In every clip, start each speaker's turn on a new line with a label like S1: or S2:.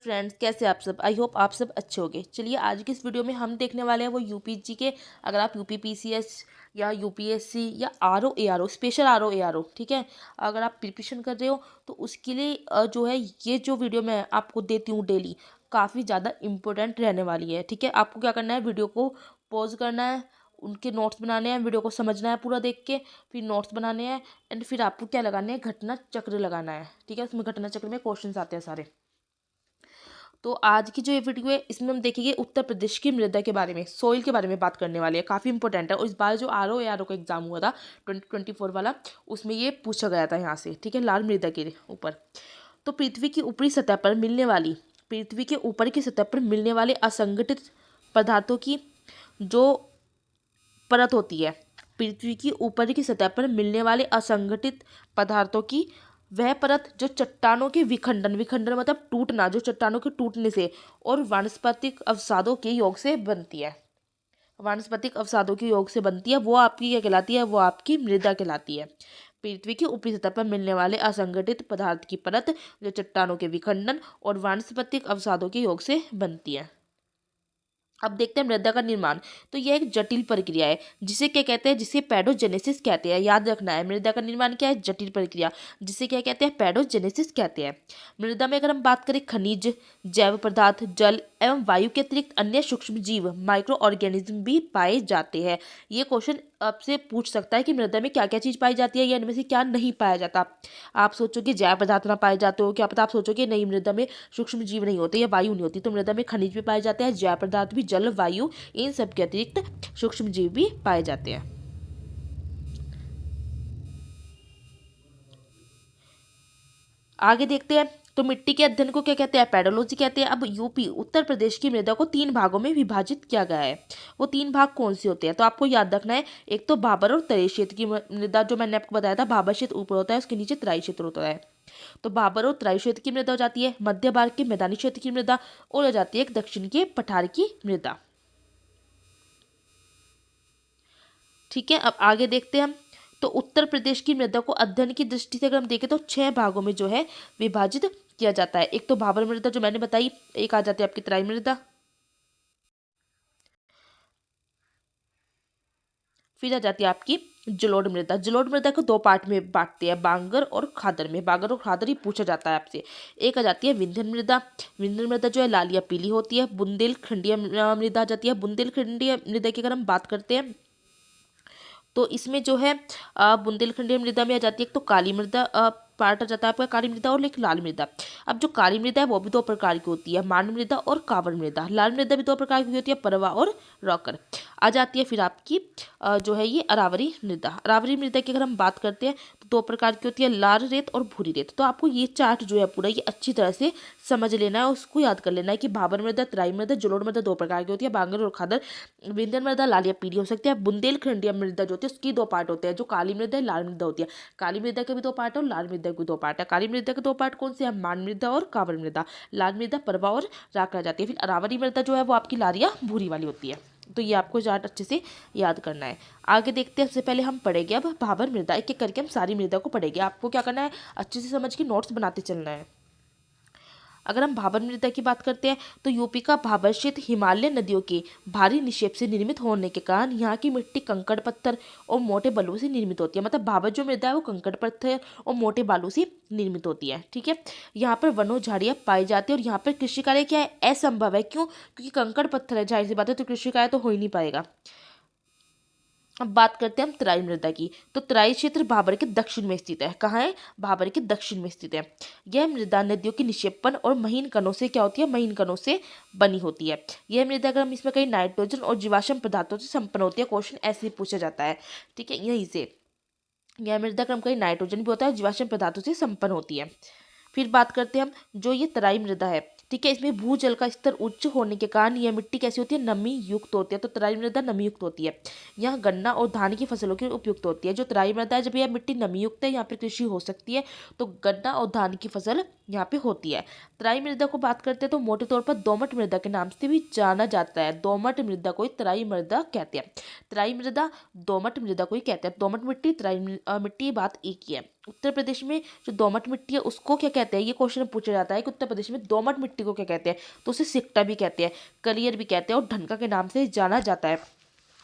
S1: Friends, कैसे आप सब। आई होप आप सब अच्छे होंगे। चलिए आज की इस वीडियो में हम देखने वाले हैं वो यूपीजी के, अगर आप यूपीपीसीएस या यूपीएससी या RO ARO, special RO ARO, ठीक है, अगर आप प्रिपरेशन कर रहे हो तो उसके लिए जो है ये जो वीडियो मैं आपको देती हूँ डेली, काफ़ी ज़्यादा इम्पोर्टेंट रहने वाली है। ठीक है, आपको क्या करना है, वीडियो को पॉज करना है, उनके नोट्स बनाने हैं, वीडियो को समझना है पूरा देख के, फिर नोट्स बनाने हैं एंड फिर आपको क्या लगाना है, घटना चक्र लगाना है। ठीक है, उसमें घटना चक्र में क्वेश्चंस आते हैं सारे। तो आज की जो ये वीडियो है इसमें हम देखेंगे उत्तर प्रदेश की मृदा के बारे में, सोइल के बारे में बात करने वाले हैं। काफ़ी इंपॉर्टेंट है और इस बार जो आरओ का एग्जाम हुआ था 2024 वाला, उसमें ये पूछा गया था यहाँ से। ठीक है, लाल मृदा के ऊपर। तो पृथ्वी के ऊपर की सतह पर मिलने वाले असंगठित पदार्थों की जो परत होती है, पृथ्वी की ऊपर की सतह पर मिलने वाले असंगठित पदार्थों की वह परत जो चट्टानों के विखंडन विखंडन मतलब टूटना, जो चट्टानों के टूटने से और वानस्पतिक अवसादों के योग से बनती है, वानस्पतिक अवसादों के योग से बनती है, वो आपकी क्या कहलाती है, वो आपकी मृदा कहलाती है। पृथ्वी की ऊपरी सतह पर मिलने वाले असंगठित पदार्थ की परत जो चट्टानों के विखंडन और वानस्पतिक अवसादों के योग से बनती है। अब देखते हैं मृदा का निर्माण। तो यह एक जटिल प्रक्रिया है जिसे क्या कहते हैं, जिसे पैडोजेनेसिस कहते हैं। याद रखना है, मृदा का निर्माण क्या है, जटिल प्रक्रिया, जिसे क्या कहते हैं, पैडोजेनेसिस कहते हैं। मृदा में अगर हम बात करें, खनिज, जैव पदार्थ, जल एवं वायु के अतिरिक्त अन्य सूक्ष्म जीव, माइक्रो ऑर्गेनिज्म भी पाए जाते हैं। ये क्वेश्चन आपसे पूछ सकता है कि मृदा में क्या क्या चीज़ पाई जाती है या इनमें से क्या नहीं पाया जाता। आप सोचोगे जैव पदार्थ ना पाए जाते हो, क्या पता आप सोचोगे नहीं मृदा में सूक्ष्म जीव नहीं होते या वायु नहीं होती। तो मृदा में खनिज भी पाए जाते हैं, जैव पदार्थ भी, जल, वायु, इन सब के अतिरिक्त सूक्ष्म जीव भी पाए जाते हैं। आगे देखते हैं। तो मिट्टी के अध्ययन को क्या कहते हैं, पेडोलॉजी कहते हैं। अब यूपी उत्तर प्रदेश की मृदा को 3 भागों में विभाजित किया गया है। वो 3 भाग कौन से होते हैं, तो आपको याद रखना है। एक तो भाबर और तराई क्षेत्र की मृदा, जो मैंने आपको बताया था, भाबर क्षेत्र ऊपर होता है, उसके नीचे तराई क्षेत्र होता है। तो भाबर और तराई क्षेत्र की मृदा हो जाती है, मध्य भारत के मैदानी क्षेत्र की मृदा, और हो जाती है एक दक्षिण के पठार की मृदा। ठीक है, अब आगे देखते हैं हम। तो उत्तर प्रदेश की मृदा को अध्ययन की दृष्टि से अगर हम देखें तो 6 भागों में जो है विभाजित किया जाता है। एक तो भाबर मृदा जो मैंने बताई, एक आ जाती है आपकी तराई मृदा, फिर आ जाती है आपकी जलोढ़ मृदा। जलोढ़ मृदा को 2 पार्ट में बांटते हैं, बांगर और खादर में। बांगर और खादर ही पूछा जाता है आपसे। एक आ जाती है विंध्यन मृदा। विंध्यन मृदा जो है लाल या पीली होती है। बुंदेलखंडीय मृदा आ जाती है। बुंदेलखंडीय मृदा की अगर हम बात करते हैं तो इसमें जो है बुंदेलखंडीय मृदा में आ जाती है एक तो काली मृदा पार्ट आ जाता है आपका, काली मृदा और एक लाल मृदा। अब जो काली मृदा है वो भी 2 प्रकार की होती है, मान मृदा और कावर मृदा। लाल मृदा भी 2 प्रकार की होती है, परवा और रॉकर। आ जाती है फिर आपकी जो है ये अरावरी मृदा। अरावरी मृदा की अगर हम बात करते हैं तो 2 प्रकार की होती है, लाल रेत और भूरी रेत। तो आपको ये चार्ट जो है पूरा ये अच्छी तरह से समझ लेना है, उसको याद कर लेना है कि भाबर मृदा, तराई मृदा, जलोढ़ मृदा 2 प्रकार की होती है, बांगर और खादर। विंध्यन मृदा लाल या पीली हो सकती है। बुंदेलखंडीय मृदा जो होती है उसकी 2 पार्ट होते हैं, जो काली मृदा है, लाल मृदा होती है। काली मृदा के भी 2 पार्ट है और लाल मृदा के भी 2 पार्ट है। काली मृदा के 2 पार्ट कौन से हैं, मान मृदा और कावर मृदा। लाल मृदा परवा और राख आ जाती है। फिर अरावरी मृदा जो है वो आपकी लाल या भूरी वाली होती है। तो ये आपको चार्ट अच्छे से याद करना है। आगे देखते हैं, सबसे पहले हम पढ़ेंगे अब भाबर मृदा। एक एक करके हम सारी मृदा को पढ़ेंगे। आपको क्या करना है, अच्छे से समझ के नोट्स बनाते चलना है। अगर हम भाबर मृदा की बात करते हैं तो यूपी का भाबर क्षेत्र हिमालय नदियों के भारी निक्षेप से निर्मित होने के कारण यहाँ की मिट्टी कंकड़ पत्थर और मोटे बालू से निर्मित होती है। मतलब भाबर जो मृदा है वो कंकड़ पत्थर और मोटे बालू से निर्मित होती है। ठीक है, यहाँ पर वनों झाड़ियाँ पाई जाती है और यहाँ पर कृषि कार्य क्या है, असंभव है। क्यों, क्योंकि कंकड़ पत्थर है, जाहिर सी बात है, तो कृषि कार्य तो हो ही नहीं पाएगा। अब बात करते हैं हम तराई मृदा की। तो तराई क्षेत्र भाबर के दक्षिण में स्थित है। कहाँ है, भाबर के दक्षिण में स्थित है। यह मृदा नदियों की निक्षेपण और महीन कणों से क्या होती है, महीन कणों से बनी होती है। यह मृदा अगर हम इसमें कहीं नाइट्रोजन और जीवाश्म पदार्थों से संपन्न होती है, क्वेश्चन ऐसे ही पूछा जाता है। ठीक है, यहीं से यह मृदा क्रम कहीं नाइट्रोजन भी होता है, जीवाश्म पदार्थों से संपन्न होती है। फिर बात करते हैं हम जो ये तराई मृदा है। ठीक है, इसमें भूजल का स्तर उच्च होने के कारण यह मिट्टी कैसी होती है, नमी युक्त होती है। तो तराई मृदा नमी युक्त होती है। यहाँ गन्ना और धान की फसलों की उपयुक्त होती है। जो तराई मृदा है, जब यह मिट्टी नमी युक्त है, यहाँ पे कृषि हो सकती है, तो गन्ना और धान की फसल यहाँ पे होती है। तराई मृदा को बात करते हैं तो मोटे तौर पर दोमट मृदा के नाम से भी जाना जाता है। दोमट मृदा को ही तराई मृदा कहते हैं। तराई मृदा दोमट मृदा को ही कहते हैं। दोमट मिट्टी, तराई मिट्टी, बात एक ही है। उत्तर प्रदेश में जो दोमट मिट्टी है उसको क्या कहते हैं, ये क्वेश्चन पूछा जाता है कि उत्तर प्रदेश में दोमट मिट्टी को क्या कहते हैं, तो उसे सिक्टा भी कहते हैं, कलियर भी कहते हैं और ढनका के नाम से जाना जाता है।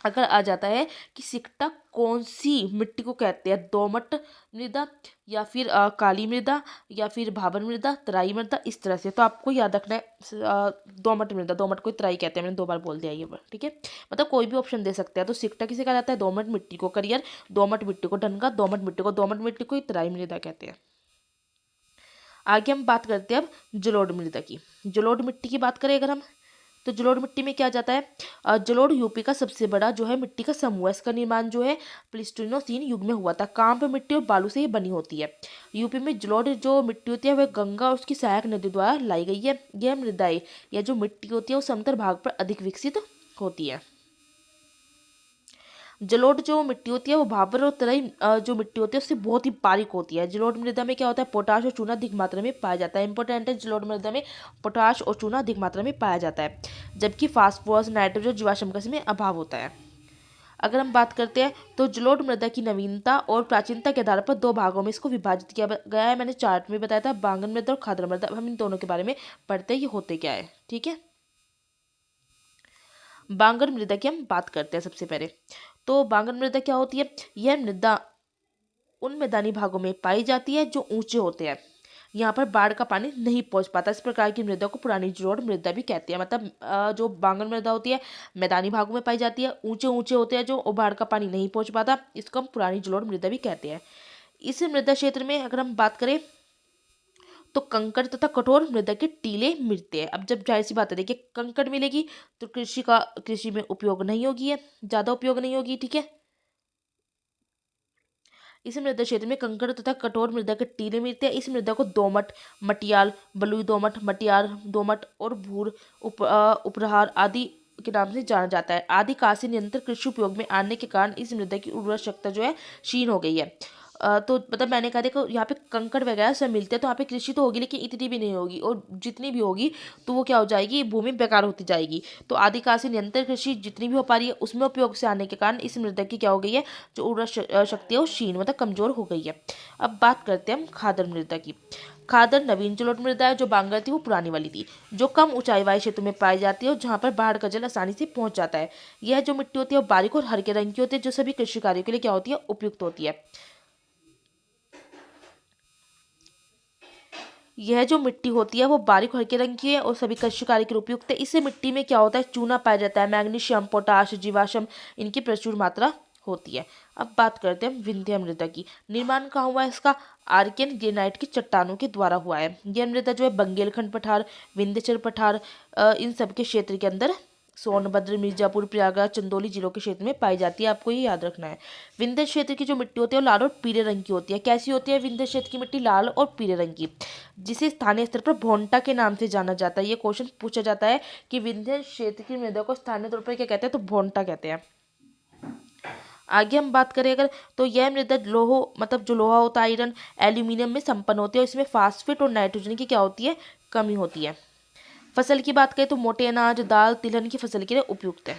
S1: अगर आ जाता है कि सिक्टा कौन सी मिट्टी को कहते हैं, दोमट मृदा या फिर काली मृदा या फिर भाबर मृदा, तराई मृदा, इस तरह से, तो आपको याद रखना है दोमट मृदा, दोमट को तराई कहते हैं, मैंने 2 बार बोल दिया ये वर्ड, ठीक है। मतलब कोई भी ऑप्शन दे सकते हैं। तो सिक्टा किसे कहा जाता है, दोमट मिट्टी को करियर, दोमट मिट्टी को ढनका, दोमट मिट्टी को तराई मृदा कहते हैं। आगे हम बात करते हैं अब जलोढ़ मृदा की। जलोढ़ मिट्टी की बात करें अगर हम, तो जलोढ़ मिट्टी में क्या जाता है, जलोढ़ यूपी का सबसे बड़ा जो है मिट्टी का समूह है। इसका निर्माण जो है प्लीस्टोसीन युग में हुआ था। कांप मिट्टी और बालू से ये बनी होती है। यूपी में जलोढ़ जो मिट्टी होती है वह गंगा और उसकी सहायक नदी द्वारा लाई गई है। यह मृदाएं या जो मिट्टी होती है वो समतल भाग पर अधिक विकसित होती है। जलोढ़ जो मिट्टी होती है वो भाबर और तराई जो मिट्टी होती है उससे बहुत ही बारीक होती है। जलोढ़ मृदा में क्या होता है, पोटाश और चूना अधिक मात्रा में पाया जाता है। इंपॉर्टेंट है, जलोढ़ मृदा में पोटाश और चूना अधिक मात्रा में पाया जाता है, जबकि फास्फोरस, नाइट्रोजन, जीवाश्म का इसमें अभाव होता है। अगर हम बात करते हैं तो जलोढ़ मृदा की नवीनता और प्राचीनता के आधार पर 2 भागों में इसको विभाजित किया गया है। मैंने चार्ट में बताया था, बांगन मृदा और खादर मृदा। अब हम इन दोनों के बारे में पढ़ते हैं ये होते क्या है, ठीक है। बांगन मृदा की हम बात करते हैं सबसे पहले। तो बांगन मृदा क्या होती है, यह मृदा उन मैदानी भागों में पाई जाती है जो ऊंचे होते हैं। यहाँ पर बाढ़ का पानी नहीं पहुंच पाता। इस प्रकार की मृदा को पुरानी जलोढ़ मृदा भी कहते हैं। मतलब जो बांगन मृदा होती है मैदानी भागों में पाई जाती है, ऊंचे ऊंचे होते हैं जो, और बाढ़ का पानी नहीं पहुंच पाता, इसको हम पुरानी जलोढ़ मृदा भी कहते हैं। इस मृदा क्षेत्र में अगर हम बात करें तो कंकड़ तथा कठोर मृदा के टीले मिलते हैं। अब जब जाहिर सी बात है, देखिए कंकड़ मिलेगी तो कृषि में उपयोग नहीं होगी, है ज़्यादा उपयोग नहीं होगी, ठीक है। इस मृदा क्षेत्र में कंकड़ तथा कठोर मृदा के टीले मिलते हैं। इस मृदा को दोमट, मटियाल, बलुई दोमट, मटियार दोमट और भूर उपरहार आदि के नाम से जाना जाता है। आदिकाल से निरंतर कृषि उपयोग में आने के कारण इस मृदा की उर्वरा शक्ति जो है क्षीण हो गई है। तो मतलब मैंने कहा देखो यहाँ पे कंकड़ वगैरह सब मिलते हैं तो यहाँ पे कृषि तो होगी लेकिन इतनी भी नहीं होगी, और जितनी भी होगी तो वो क्या हो जाएगी, भूमि बेकार होती जाएगी। तो आदिकाल से निरंतर कृषि जितनी भी हो पा रही है उसमें उपयोग से आने के कारण इस मृदा की क्या हो गई है, जो उर्वरा शक्ति है वो क्षीण मतलब कमजोर हो गई है। अब बात करते हैं हम खादर मृदा की। खादर नवीन जलोढ़ मृदा है। जो बांगर थी वो पुरानी वाली थी, जो कम ऊंचाई वाले क्षेत्र में पाई जाती है और जहाँ पर बाढ़ का जल आसानी से पहुंच जाता है। यह जो मिट्टी होती है वो बारीक और हल्के रंग की होती है, जो सभी कृषि कार्यों के लिए क्या होती है, उपयुक्त होती है। यह जो मिट्टी होती है वो बारीक हल्के रंग की है और सभी कृषि कार्य के लिए उपयुक्त है। इस मिट्टी में क्या होता है, चूना पाया जाता है, मैग्नीशियम, पोटाश, जीवाश्म, इनकी प्रचुर मात्रा होती है। अब बात करते हैं विंध्य मृदा की। निर्माण कहाँ हुआ है इसका, आर्कियन ग्रेनाइट की चट्टानों के द्वारा हुआ है। यह मृदा जो है बंगेलखंड पठार, विंध्याचल पठार, इन सब के क्षेत्र के अंदर सोनभद्र, मिर्जापुर, प्रयागराज, चंदौली जिलों के क्षेत्र में पाई जाती है। आपको ये याद रखना है। विंध्य क्षेत्र की जो मिट्टी होती है वो लाल और पीले रंग की होती है। कैसी होती है विंध्य क्षेत्र की मिट्टी, लाल और पीले रंग की, जिसे स्थानीय स्तर पर भोंटा के नाम से जाना जाता है। ये क्वेश्चन पूछा जाता है कि विंध्य क्षेत्र की मृदा को स्थानीय तौर पर क्या कहते हैं, तो भोंटा कहते हैं। आगे हम बात करें अगर, तो यह मृदा लोहो मतलब जो लोहा होता है, आयरन, एल्यूमिनियम में संपन्न होती है और इसमें फास्फेट और नाइट्रोजन की क्या होती है, कमी होती है। फसल की बात करें तो मोटे अनाज, दाल, तिलहन की फसल के लिए उपयुक्त है।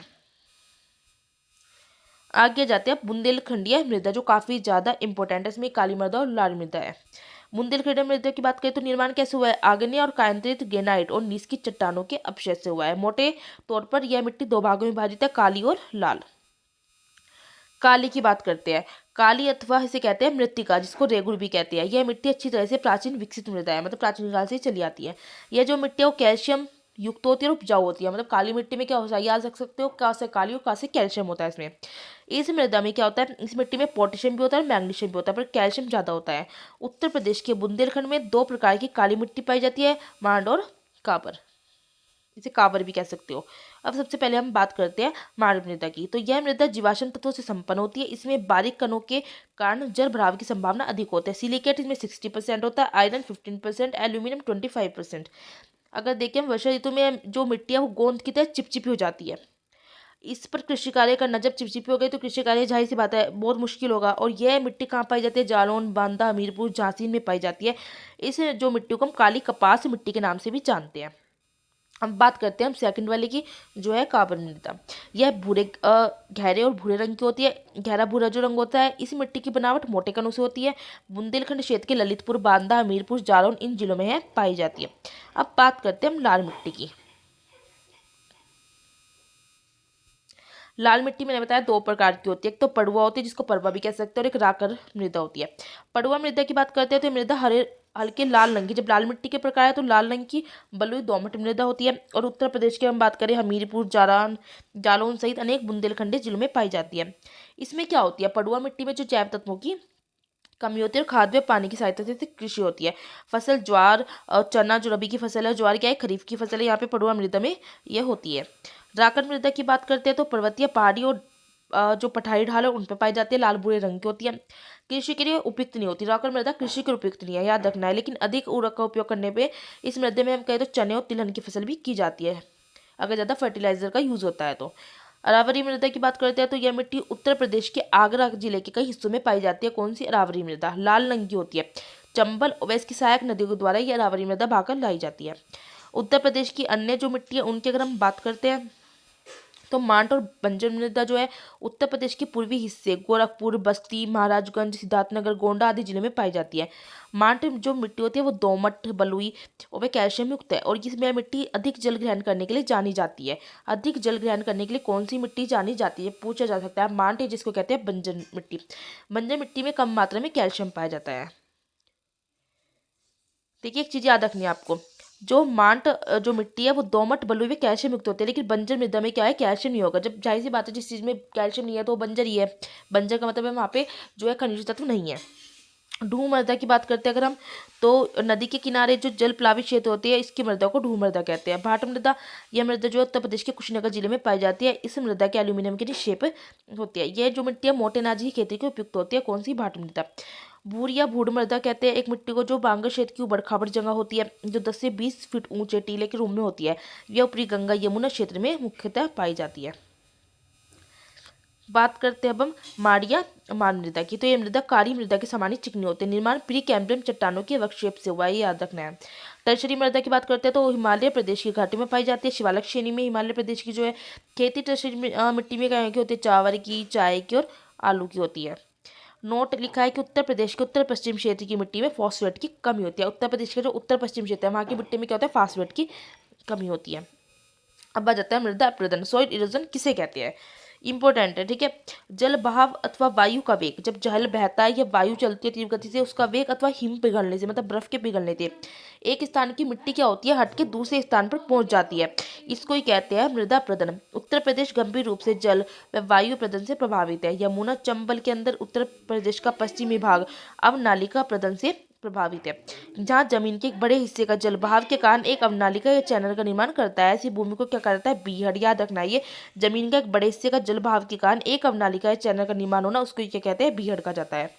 S1: आगे जाते हैं बुंदेलखंडीय मृदा, जो काफी ज्यादा इंपॉर्टेंट है। इसमें काली मृदा और लाल मृदा है। बुंदेलखंडीय मृदा की बात करें तो निर्माण कैसे हुआ है, आग्नेय और कायांतरित ग्रेनाइट और नीस की चट्टानों के अपक्षय से हुआ है। मोटे तौर पर यह मिट्टी 2 भागों में विभाजित है, काली और लाल। काली की बात करते हैं। काली अथवा इसे कहते हैं मृत्तिका, जिसको रेगुर भी कहते हैं। यह मिट्टी अच्छी तरह से प्राचीन विकसित मृदा है, मतलब प्राचीन काल से ही चली आती है। यह जो मिट्टी है वो कैल्शियम युक्त होती है और उपजाऊ होती है। मतलब काली मिट्टी में क्या हो, याद रख सकते हो, कहाँ से काली और कहाँ से कैल्शियम होता है इसमें। इस मृदा में क्या होता है, इस मिट्टी में पोटेशियम भी होता है और मैग्नीशियम भी होता है, पर कैल्शियम ज़्यादा होता है। उत्तर प्रदेश के बुंदेलखंड में 2 प्रकार की काली मिट्टी पाई जाती है, मांड और काबर। इसे काबर भी कह सकते हो। अब सबसे पहले हम बात करते हैं मानव मृदा की। तो यह मृदा जीवाश्म तत्वों से संपन्न होती है। इसमें बारीक कणों के कारण जल भराव की संभावना अधिक होती है। सिलिकेट इसमें 60% होता है, आयरन 15%, एल्यूमिनियम 25%। अगर देखें वर्षा ऋतु में जो मिट्टी है वो गोंद की तरह चिपचिपी हो जाती है। इस पर कृषि कार्य करना, जब चिपचिपी हो गई तो कृषि कार्य जाहिर सी बात है बहुत मुश्किल होगा। और यह मिट्टी कहाँ पाई जाती है, जालौन, बांदा, हमीरपुर, झांसी में पाई जाती है। इस जो मिट्टी को हम काली कपास मिट्टी के नाम से भी जानते हैं। अब बात करते हैं हम सेकंड वाले की, जो है काबर मृदा। यह गहरे और भूरे रंग की होती है। गहरा भूरा जो रंग होता है, इस मिट्टी की बनावट मोटे कणों से होती है। बुंदेलखंड क्षेत्र के ललितपुर, बांदा, हमीरपुर, जालौन इन जिलों में है पाई जाती है। अब बात करते हैं हम लाल मिट्टी की। लाल मिट्टी मैंने बताया दो प्रकार की होती है, एक तो पड़ुआ होती है जिसको परवा भी कह सकते हैं, और एक राकर मृदा होती है। पड़ुआ मृदा की बात करते हैं तो ये मृदा हरे हल्के लाल रंग की, जब लाल मिट्टी के प्रकार है तो लाल रंग की बलुई दोमट मृदा होती है, और उत्तर प्रदेश की हम बात करें हमीरपुर, जालौन सहित अनेक बुंदेलखंडी जिलों में पाई जाती है। इसमें क्या होती है, पड़ुआ मिट्टी में जो जैव तत्वों की कमी होती है और खाद व पानी की सहायता से कृषि होती है। फसल ज्वार और चना जो रबी की फसल है, ज्वार क्या है खरीफ की फसल है, यहाँ पे पड़ुआ मृदा में ये होती है। राकन मृदा की बात करते हैं तो पर्वतीय पहाड़ी और जो पठारी ढाल है उन पर पाई जाती है, लाल भूरे रंग की होती है। कृषि के लिए उपयुक्त नहीं होती, राकन मृदा कृषि के लिए उपयुक्त नहीं है, याद रखना है। लेकिन अधिक उर्वरक का उपयोग करने पे इस मृदे में हम कहें तो चने और तिलहन की फसल भी की जाती है, अगर ज़्यादा फर्टिलाइजर का यूज़ होता है तो। अरावरी मृदा की बात करते हैं तो यह मिट्टी उत्तर प्रदेश के आगरा जिले के कई हिस्सों में पाई जाती है। कौन सी अरावरी मृदा, लाल रंग की होती है। चंबल और इसकी सहायक नदियों के द्वारा यह अरावरी मृदा बहाकर लाई जाती है। उत्तर प्रदेश की अन्य जो मिट्टी है उनकी अगर हम बात करते हैं तो मांट और बंजर मृदा जो है उत्तर प्रदेश के पूर्वी हिस्से गोरखपुर, बस्ती, महाराजगंज, सिद्धार्थनगर, गोंडा आदि जिले में पाई जाती है। मांट जो मिट्टी होती है वो दोमट, बलुई और वह कैल्शियम युक्त है, और इसमें मिट्टी अधिक जल ग्रहण करने के लिए जानी जाती है। अधिक जल ग्रहण करने के लिए कौन सी मिट्टी जानी जाती है, पूछा जा सकता है। मांट है जिसको कहते हैं बंजर मिट्टी। बंजर मिट्टी में कम मात्रा में कैल्शियम पाया जाता है। देखिए एक चीज़ याद रखनी है आपको, जो जो मिट्टी है वो दोमट, बलुई में कैल्शियम युक्त होती है, लेकिन बंजर मृदा में क्या है कैल्शियम नहीं होगा। जब जाहिर सी बात है जिस चीज़ में कैल्शियम नहीं है तो वो बंजर ही है। बंजर का मतलब है वहाँ पे जो है खनिज तत्व नहीं है। ढूह मृदा की बात करते हैं अगर हम, तो नदी के किनारे जो जल प्लावित क्षेत्र होती है इसकी मृदा को ढूह मृदा कहते हैं। भाट मृदा, यह मृदा जो है उत्तर प्रदेश के कुशीनगर जिले में पाई जाती है। इस मृदा के एल्यूमिनियम की शेप होती है। यह जो मिट्टी है मोटे अनाज की खेती के उपयुक्त होती है। कौन सी, भाट मृदा। भूर या भूड मृदा कहते हैं एक मिट्टी को जो बांगर क्षेत्र की उबड़ खाबड़ जगह होती है, जो 10 से 20 फीट ऊंचे टीले के रूप में होती है। यह ऊपरी गंगा यमुना क्षेत्र में मुख्यतः पाई जाती है। बात करते हैं अब हम माड़िया मान मृदा की, तो ये मृदा कारी मृदा के समान ही चिकनी होते हैं। निर्माण प्री कैम्ब्रियम चट्टानों के वक्षेप से हुआ है, ये याद रखना है। टर्शरी मृदा की बात करते हैं तो हिमालय प्रदेश की घाटी में पाई जाती है। शिवालक श्रेणी में हिमालय प्रदेश की जो है खेती टर्शरी मिट्टी में क्या की होती है, चावल की, चाय की और आलू की होती है। नोट लिखा है कि उत्तर प्रदेश के उत्तर पश्चिम क्षेत्र की मिट्टी में फॉस्फेट की कमी होती है। उत्तर प्रदेश के जो उत्तर पश्चिम क्षेत्र है वहाँ की मिट्टी में क्या होता है, फॉस्फेट की कमी होती है। अब आ जाता है मृदा अपरदन, सॉइल इरोजन किसे कहते हैं, इंपॉर्टेंट है, ठीक है। जल बहाव अथवा वायु का वेग, जब जल बहता है या वायु चलती है तीव्र गति से, उसका वेग अथवा हिम पिघलने से, मतलब बर्फ के पिघलने से एक स्थान की मिट्टी क्या होती है हट के दूसरे स्थान पर पहुंच जाती है, इसको ही कहते हैं मृदा प्रदन। उत्तर प्रदेश गंभीर रूप से जल व वायु प्रदन से प्रभावित है। यमुना चंबल के अंदर उत्तर प्रदेश का पश्चिमी भाग अवनालिका प्रदन से प्रभावित है, जहाँ जमीन के एक बड़े हिस्से का जल बहाव के कारण एक अवनालिका या चैनल का निर्माण करता है। ऐसी भूमि को क्या करता है, बीहड़, याद रखना है। ये जमीन का एक बड़े हिस्से का जल बहाव के कारण एक अवनालिका या चैनल का निर्माण होना, उसको क्या कहते हैं, बीहड़ कहा जाता है।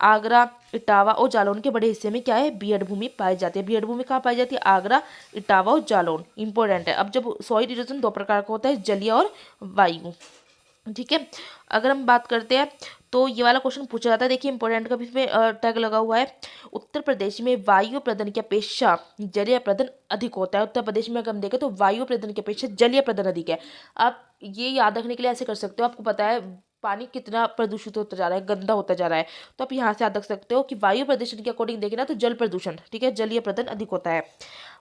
S1: आगरा, इटावा और जालौन के बड़े हिस्से में क्या है, बीहड़ भूमि पाई जाती है। बीहड़ भूमि कहाँ पाई जाती है, आगरा, इटावा और जालौन, इंपॉर्टेंट है। अब जब सॉइल इरोजन दो प्रकार का होता है, जलीय और वायु, ठीक है। अगर हम बात करते हैं तो ये वाला क्वेश्चन पूछा जाता है, देखिए इंपॉर्टेंट का भी इसमें टैग लगा हुआ है। उत्तर प्रदेश में वायु प्रदन की अपेक्षा जलीय प्रदन अधिक होता है। उत्तर प्रदेश में अगर हम देखें तो वायु प्रदन की अपेक्षा जलीय प्रदन अधिक है। आप ये याद रखने के लिए ऐसे कर सकते हो, आपको पता है पानी कितना प्रदूषित होता जा रहा है, गंदा होता जा रहा है, तो आप यहाँ से याद रख सकते हो कि वायु प्रदूषण के अकॉर्डिंग देखें ना तो जल प्रदूषण, ठीक है, जलीय प्रदन अधिक होता है।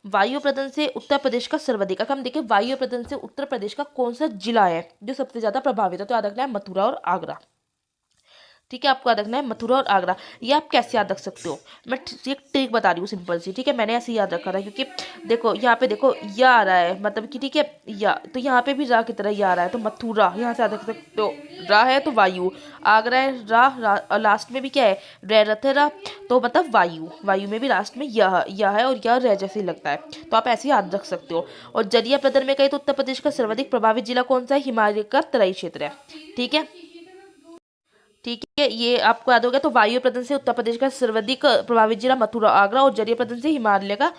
S1: वायु प्रदन से उत्तर प्रदेश का सर्वाधिक, अगर हम देखें वायु प्रदन से उत्तर प्रदेश का कौन सा जिला है जो सबसे ज्यादा प्रभावित है, तो याद रखना है मथुरा और आगरा, ठीक है। आपको याद रखना है मथुरा और आगरा। ये आप कैसे याद रख सकते हो, मैं एक ट्रिक बता रही हूँ सिंपल सी, ठीक है। मैंने ऐसे याद रखा था क्योंकि देखो यहाँ पे देखो या आ रहा है, मतलब कि ठीक है या, तो यहाँ पे भी रा की तरह या आ रहा है, तो मथुरा यहाँ से याद रख सकते हो। रा है तो वायु, आगरा है और लास्ट में भी क्या है, रथ है रा, तो मतलब वायु, वायु में भी लास्ट में यह है और यह रह जैसे ही लगता है, तो आप ऐसे याद रख सकते हो। और जलीय प्रदन में कहीं तो उत्तर प्रदेश का सर्वाधिक प्रभावित जिला कौन सा है, हिमालय का तराई क्षेत्र है, ठीक है। ठीक है, ये आपको याद हो गया। तो वायु प्रदूषण से उत्तर प्रदेश का सर्वाधिक प्रभावित जिला मथुरा, आगरा, और जलीय प्रदूषण से हिमालय का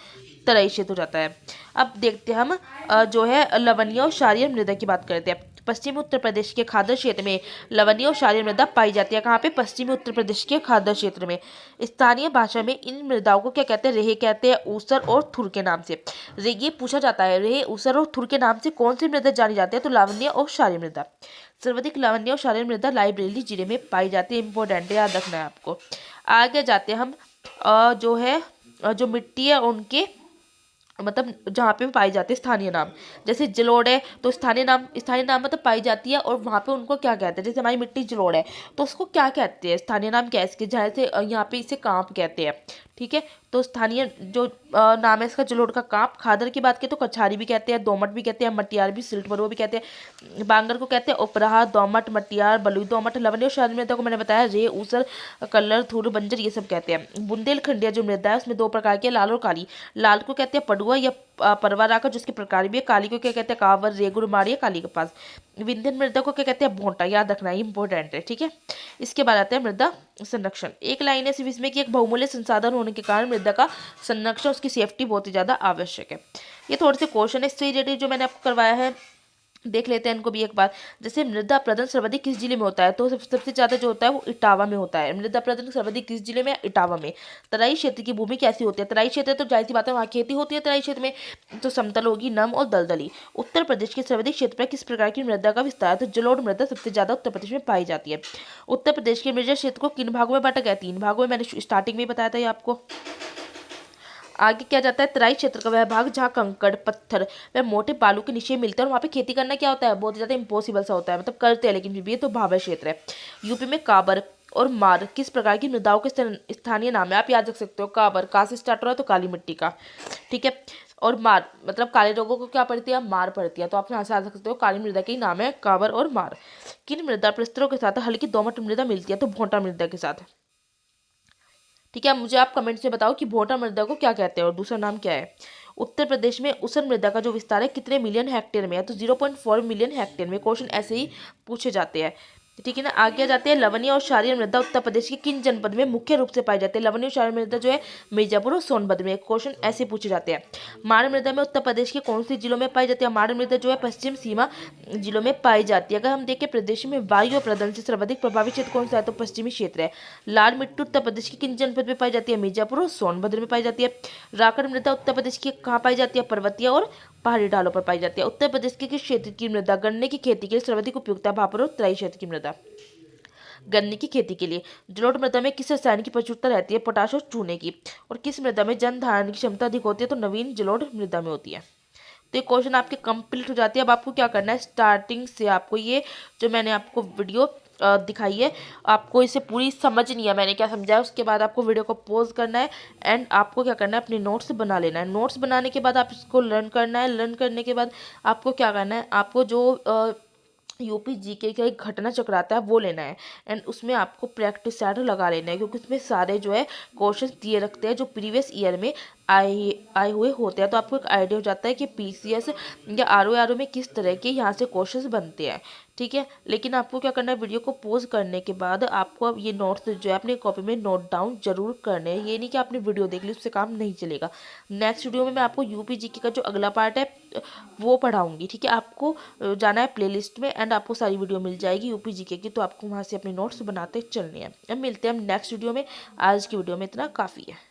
S1: तराई क्षेत्र हो जाता है। अब देखते हैं हम जो है लवणीय और क्षारीय मृदा की बात करते हैं। पश्चिमी उत्तर प्रदेश के खाद्य क्षेत्र में लवणीय और क्षारीय मृदा पाई जाती है। कहाँ पे? पश्चिमी उत्तर प्रदेश के खाद्य क्षेत्र में। स्थानीय भाषा में इन मृदाओं को क्या कहते हैं? रेहे कहते हैं, ऊसर और थुर के नाम से। ये पूछा जाता है, रेहे, ऊसर और थुर के नाम से कौन सी मृदा जानी जाती है? तो लवणीय और क्षारीय मृदा। सर्वाधिक लवणीय और क्षारीय मृदा रायबरेली जिले में पाई जाती है। इंपॉर्टेंट है, याद रखना है आपको। आगे जाते हैं हम जो है जो मिट्टी है उनके मतलब जहाँ पे पाई जाती है स्थानीय नाम। जैसे जलोढ़ है तो स्थानीय नाम मतलब पाई जाती है और वहाँ पे उनको क्या कहते हैं? जैसे हमारी मिट्टी जलोढ़ है तो उसको क्या कहते हैं? स्थानीय नाम क्या है इसके? जैसे यहाँ पे इसे कांप कहते हैं। ठीक है, तो स्थानीय जो नाम है इसका जलोढ़ का कांप। खादर की बात करें तो कछारी भी कहते हैं, दोमट भी कहते हैं, मटियार भी, सिल्ट भी कहते हैं। बांगर को कहते हैं उपरहा, दोमट, मटियार, बलुई दोमट। लवणीय और क्षारीय मृदा को मैंने बताया रे, ऊसर, कल्लर, थुर, बंजर, ये सब कहते हैं। बुंदेलखंडिया जो मृदा है उसमें दो प्रकार की है, लाल और काली। लाल को कहते हैं पडुआ या परवा राका, जिसके प्रकार भी है। काली को क्या कहते हैं? कांवर, रेगुर, मारिया, काली कपास। विंध्यन मृदा को क्या कहते हैं? भोंटा, याद रखना है, इंपॉर्टेंट है। ठीक है, इसके बाद आते हैं मृदा संरक्षण। एक लाइन है सिर्फ इसमें कि एक बहुमूल्य संसाधन होने के कारण मृदा का संरक्षण, उसकी सेफ्टी बहुत ही ज्यादा आवश्यक है। ये थोड़े से क्वेश्चन है स्ट्रेट रेडी जो मैंने आपको करवाया है, देख लेते हैं इनको भी एक बार। जैसे मृदा प्रदन सर्वाधिक किस जिले में होता है? तो सबसे ज्यादा जो होता है वो इटावा में होता है। मृदा प्रदन सर्वाधिक किस जिले में? इटावा में। तराई क्षेत्र की भूमि कैसी होती है? तराई क्षेत्र तो जाहिर सी बात है वहाँ खेती होती है तराई क्षेत्र में, तो समतल होगी, नम और दलदली। उत्तर प्रदेश के सर्वाधिक क्षेत्र पर किस प्रकार की मृदा का विस्तार है? तो जलोढ़ मृदा सबसे ज्यादा उत्तर प्रदेश में पाई जाती है। उत्तर प्रदेश के मृदा क्षेत्र को किन भागों में बांटा गया? 3 भागों में, मैंने स्टार्टिंग में ही बताया था ये आपको। आगे क्या जाता है? तराई क्षेत्र का वह भाग जहाँ कंकड़, पत्थर व मोटे बालू के नीचे मिलते हैं और वहाँ पे खेती करना क्या होता है? बहुत ज्यादा इम्पॉसिबल सा होता है, मतलब करते हैं लेकिन फिर भी ये तो भावर क्षेत्र है। यूपी में काबर और मार किस प्रकार की मृदाओं के स्थानीय नाम है? आप याद रख सकते हो। काबर का से स्टार्ट हो रहा है तो काली मिट्टी का। ठीक है, और मार मतलब काले रोगों को क्या पड़ती है? मार पड़ती है, तो आप यहाँ से याद रख सकते हो काली मृदा के ही नाम है काबर और मार। किन मृदा प्रस्तरों के साथ हल्की दोमट मृदा मिलती है? तो भोंटा मृदा के साथ। ठीक है, मुझे आप कमेंट से बताओ कि भोटा मृदा को क्या कहते हैं और दूसरा नाम क्या है। उत्तर प्रदेश में ऊसर मृदा का जो विस्तार है कितने मिलियन हेक्टेयर में है? तो 0.4 मिलियन हेक्टेयर में। क्वेश्चन ऐसे ही पूछे जाते हैं। ठीक है ना, आगे जाते हैं। लवणीय और क्षारीय मृदा उत्तर प्रदेश के किन जनपद में मुख्य रूप से पाई जाती है? लवणीय और क्षारीय मृदा जो है मिर्जापुर और सोनभद्र में। क्वेश्चन ऐसे पूछे जाते हैं। माड़ मृदा में उत्तर प्रदेश के कौन से जिलों में पाई जाती है? माड़ मृदा जो है पश्चिम सीमा जिलों में पाई जाती है। अगर हम देखें प्रदेश में वायु और प्रदूषण से सर्वाधिक प्रभावित क्षेत्र कौन सा है? तो पश्चिमी क्षेत्र है। लाल मिट्टी उत्तर प्रदेश के किन जनपद में पाई जाती है? मिर्जापुर और सोनभद्र में पाई जाती है। राकड़ मृदा उत्तर प्रदेश की कहाँ पाई जाती है? पर्वतीय और पहाड़ी ढालों पर पाई जाती है। उत्तर प्रदेश के किस क्षेत्र की मृदा गन्ने की खेती के लिए सर्वाधिक उपयुक्त है? भापर और तराई क्षेत्र की मृदा गन्ने की खेती के लिए। जलोढ़ मृदा में किस रसायन की प्रचुरता रहती है? पोटाश और चूने की। और किस मृदा में जन धारण की क्षमता अधिक होती है? तो नवीन जलोढ़ मृदा में होती है। तो ये क्वेश्चन आपके कंप्लीट हो जाती है। अब आपको क्या करना है, स्टार्टिंग से आपको ये जो मैंने आपको वीडियो दिखाई है, आपको इसे पूरी समझ नहीं है मैंने क्या समझाया, उसके बाद आपको वीडियो को पॉज करना है एंड आपको क्या करना है, अपने नोट्स बना लेना है। नोट्स बनाने के बाद आप इसको लर्न करना है। लर्न करने के बाद आपको क्या करना है, आपको जो यूपी जीके का एक घटना चक्र आता है वो लेना है एंड उसमें आपको प्रैक्टिस सेट लगा लेना है, क्योंकि उसमें सारे जो है क्वेश्चंस दिए रखते हैं जो प्रीवियस ईयर में आए हुए होते हैं। तो आपको एक आइडिया हो जाता है कि पीसीएस या आरओ में किस तरह के यहाँ से क्वेश्चंस बनते हैं। ठीक है, लेकिन आपको क्या करना है, वीडियो को पॉज करने के बाद आपको अब ये नोट्स जो है अपने कॉपी में नोट डाउन जरूर करने हैं। ये नहीं कि आपने वीडियो देख ली उससे काम नहीं चलेगा। नेक्स्ट वीडियो में मैं आपको यूपी जीके का जो अगला पार्ट है वो पढ़ाऊंगी। ठीक है, आपको जाना है प्लेलिस्ट में एंड आपको सारी वीडियो मिल जाएगी यूपी जीके की, तो आपको वहाँ से अपने नोट्स बनाते चलने हैं। अब मिलते हैं हम नेक्स्ट वीडियो में। आज की वीडियो में इतना काफ़ी है।